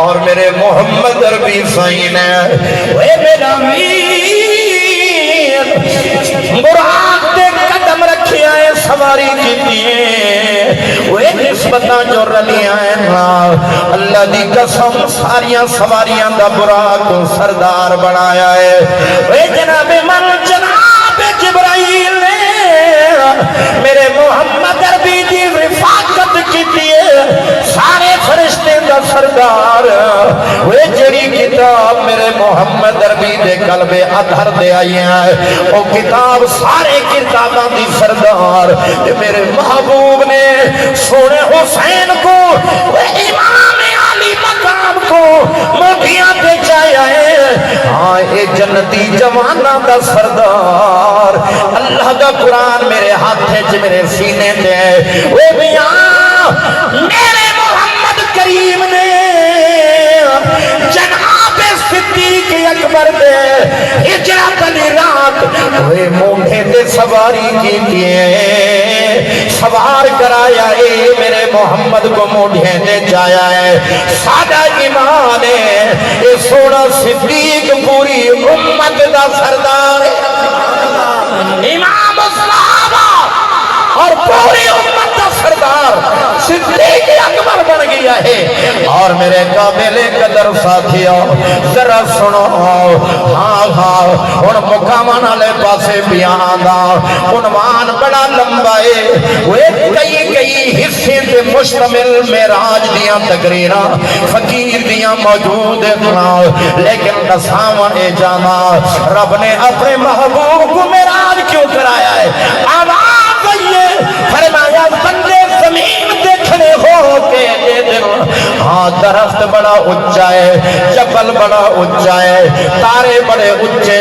اور میرے محمد عربی سائن اے میرا میر مراد دے قدم رکھے آئے سواری کی دیئے وہ نسبتاں جو رلیاں ہیں اللہ دی قسم ساریاں سواریاں دا براق سردار بنایا ہے اے جناب من جناب جبرائیل نے میرے محمد عربی دی رفاقت کی دیئے سارے فرشتے دا سردار وہ جڑی کتاب میرے محمد عربی دے قلب اطہر دے آئی ہیں وہ کتاب سارے کتاباں دی سردار میرے محبوب نے سونے حسین کو وہ امام علی مقام کو مٹھیاں دے جایا ہے ہاں اے جنتی جوانہ دا سردار اللہ دا قرآن میرے ہاتھے چ میرے سینے دے وہ بیاں میرے محمد کریم نے جناب صدیق اکبر دے ہجرت علی رات وہ موڑے دے سواری کی دیئے سوار کرایا اے میرے محمد کو موڑے دے جایا ہے سادہ ایمان ہے اے سونا صدیق پوری امت دا سردار امام الصحابہ اور پوری امت کا سردار صدیق اکبر بن گیا ہے اور میرے قابل قدر ساتھیوں ذرا سنو ہاں اور مقامان علیہ پاسے بیان دا عنوان بڑا لمبا ہے وہ کئی حصے دے مشتمل معراج دیاں تقریراں فقیر دیاں موجود ہیں لیکن دساواں اے جانا رب نے اپنے محبوب کو معراج کیوں کرایا ہے آواز فرمایا بندے زمین دیکھنے ہو کے دے دن ہاں درخت بڑا اونچا ہے جبل بڑا اونچا ہے تارے بڑے اونچے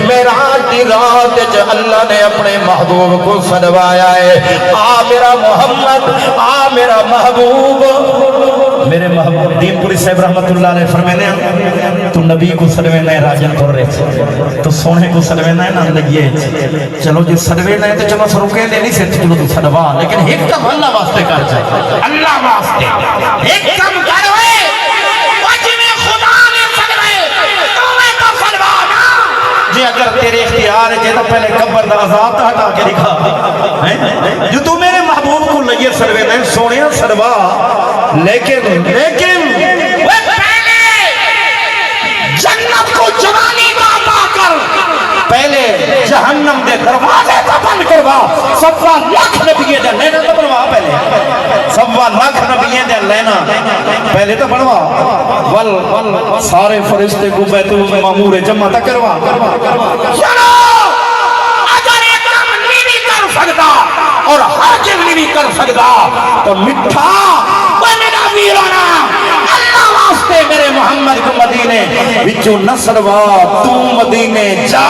معراج دی رات وچ اللہ نے اپنے محبوب کو سجوایا ہے آ میرا محمد آ میرا محبوب میرے محبوب دین پوری صاحب رحمت اللہ علیہ فرمانے تو نبی کو سجوینا ہے راجن کر رہے تو سونے کو سجوینا ہے نا لگیے چلو جی سجوینا ہے تو چلو سروکے دے نہیں سے چلو تو سجوا لیکن ایک کم اللہ واسطے کر جائے اللہ واسطے ایک کم کر ہوئے وجہ خدا نے سجوے تو میں تو سجوانا جی اگر تیرے اختیار ہے تو پہلے قبر دا عذاب ہٹا کے دکھا جو تو میرے محبوب کو لگیے سجوینا ہے سونیا سجوا لیکن وہ پہلے جنت کو جوانی باتا کر پہلے جہنم دے دروازے کو بند کروا سوا لاکھ نبیے دے لینا تو بنوا پہلے سوا لاکھ نبیے دے لینا پہلے تو بنوا ول سارے فرشتے کو بیت المعمور جمع تا کروا چلو اگر ایک کام نہیں کر سکتا اور حاجب نہیں کر سکتا تو مٹھا ویرانا اللہ واسطے میرے محمد کو مدینے وچوں نصروا تو مدینے جا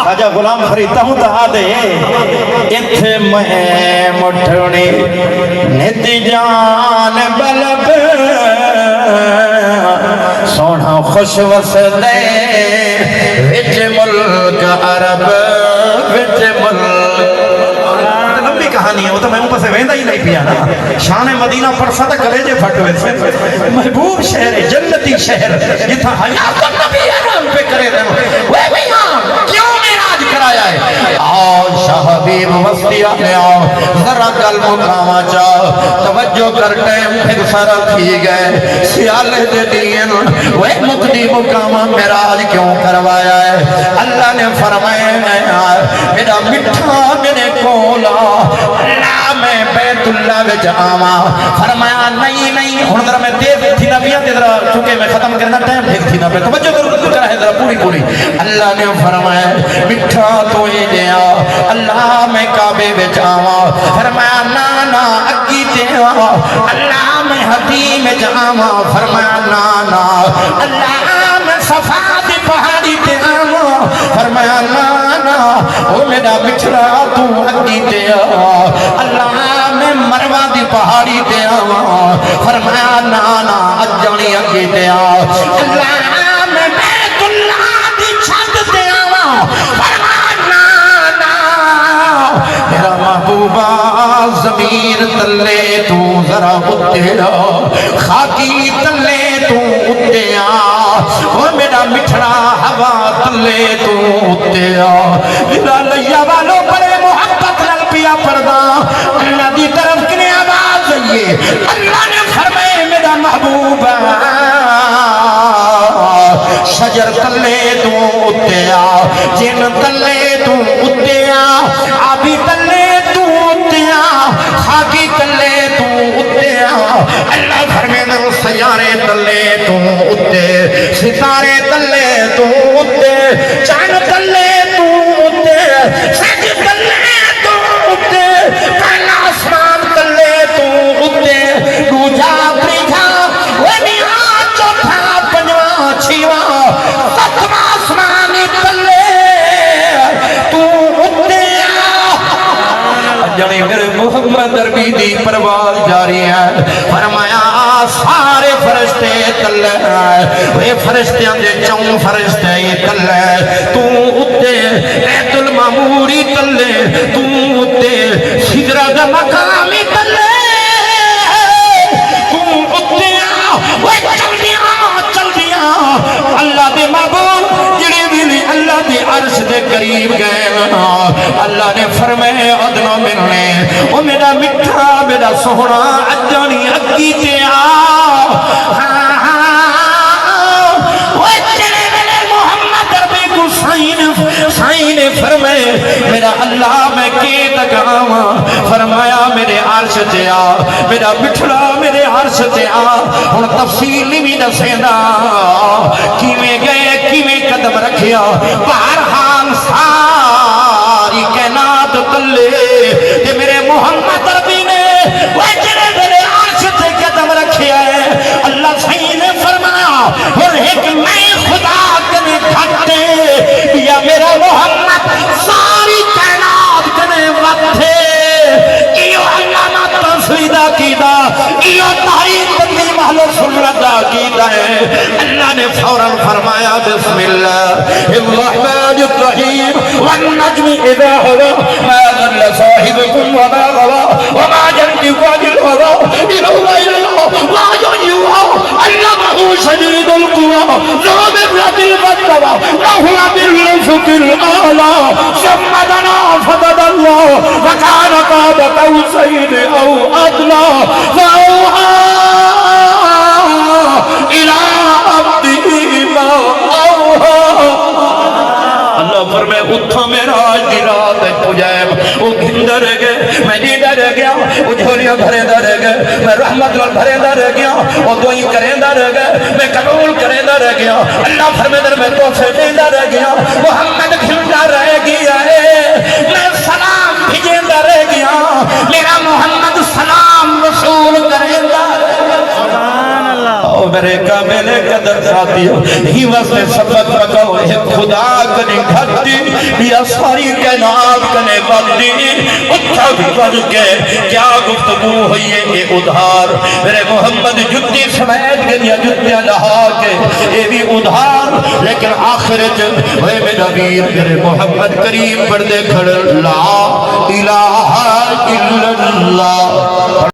خواجہ غلام خریدتا ہوں دہا دے اتھے میں مٹھڑی نت جان بلب سونا خوش وسدے وچ ملک عرب وچ ملک کہانی ہے وہ تو میں اوپر سے ویندہ ہی نہیں پیا نا شان مدینہ پڑھسا تھا کلیجے پھٹ ہوئے سے محبوب شہر جنتی شہر جتھا حیات النبی اعلان پہ کرے دیں وہ بیان کیوں معراج کرایا ہے آؤ شاہ حبیب وسطی آنے آؤ ذرا کل مقامہ چاہ توجہ کر ٹیم پھر سارا تھی گئے سیالے دے دین وہ مقدی مقامہ معراج کیوں کروایا ہے اللہ نے فرمایا میرا مٹھا میرے کولا اللہ میں بیت اللہ وچ آواں فرمایا نہیں ہن ذرا میں تیز تھی نبیاں تے ذرا چونکہ میں ختم کرنا ٹائم ٹھیک تھی نہ پہ توجہ کرا ہے ذرا پوری اللہ نے فرمایا مٹھا تو ہی دیا اللہ میں کعبے وچ آواں فرمایا نا اگی تے آواں اللہ میں حتیم وچ آواں فرمایا نا اللہ میں صفا دی پہاڑی تے آواں فرمایا نا او میرا بچھڑا تو اگی تے اللہ میں مروا دی پہاڑی تے آواں فرمایا نا اجانی اگی تے اللہ میں بیت اللہ دی چھت تے آواں فرمایا نا میرا محبوبہ زمین تلے تو ذرا اترا خاکی تلے تو اتیا وہ میرا مٹھڑا ہوا تلے تو اتیا میرا لیا والو بڑے محبت نال پیا پردہ اللہ دی طرف کنے آواز آئیے اللہ نے فرمائے میرا محبوب شجر تلے تو اتیا جن تلے تو اتیا آبی تلے تو اتیا خاکی تلے تو اتیا اللہ فرمائے سیارے تلے تو اتے ستارے تلے تو اتے چاند تلے تو اتے سج تلے تو اتے پہلا آسمان تلے تو اتے دوجا تیجا ونیا چوتھا پنجواں چھواں ستواں آسمان تلے تو اتے جڑے میرے محمد عربی دی پرواز جاری ہے فرمایا سارے فرشتے تلے وہ فرشتیاں دے چون فرشتے تلے تو اتے بیت المعموری تلے تو اتے سدرۃ المقامی تلے تو اتے وہ چل دیا اللہ دے محبوب جڑے بھی اللہ دے عرش دے قریب گئے اللہ نے فرمائے ادنا ملنے او میرا مٹھا میرا سوہنا اجانی اگی تے سائن فرمائے میرا اللہ میں کی تکاواں فرمایا میرے عرش تے آ میرا بٹھڑا میرے عرش تے آ ہن تفصیل بھی دسیندا کیویں گئے کیویں قدم رکھیا بہرحال ساری کائنات تلے تے میرے محمد عربی نے وہ جڑے میرے عرش تے قدم رکھیا ہے اللہ صحیح نے فرمایا اور ایک میں خدا کنے گھٹے یا میرا محمد ساری کائنات کنے وقتے ایو علامہ تنسویدہ کیدا ایو تاریخ تنظیم اہل سنت کیدا ہے اللہ نے فوراً فرمایا بسم اللہ الرحمن الرحیم والنجم اذا ہوا ما ضل صاحبكم وما غوى وما ينطق عن الهوى ان هو الا وحي يوحى علمه شديد القوى ذو مرة فاستوى وهو بالأفق الأعلى ثم دنا فتدلى فكان قاب قوسين أو أدنى فأوحى إلى عبده ما أوحى اللہ فرمائے اٹھا میرا آج دی رات پجائب وہ گھندہ رہ گئے میں نیدہ رہ گیا وہ جھولیاں بھرے دا رہ گئے میں رحمت وال بھرے دا رہ گیا وہ دعائیں کریں دا رہ گئے میں قبول کریں دا رہ گیا اللہ فرمائے در میں توفے دیں دا رہ گیا محمد گھندہ رہ گیا ہے میں سلام بھیجیں دا رہ گیا میرا محمد سلام رسول کریں دا میرے کامل قدر ساتھیو ہی واسطے سبق بکاؤ ہے خدا کنے گھٹی یا ساری کائنات کنے بندی اچھا بھی بڑھ کے کیا گفتگو ہوئی ہے یہ ادھار میرے محمد جتی سمیت کے یا جتیاں لہا کے یہ بھی ادھار لیکن آخرت ہوئے میرا ویر میرے محمد کریم پردے کھڑ لا الہ الا اللہ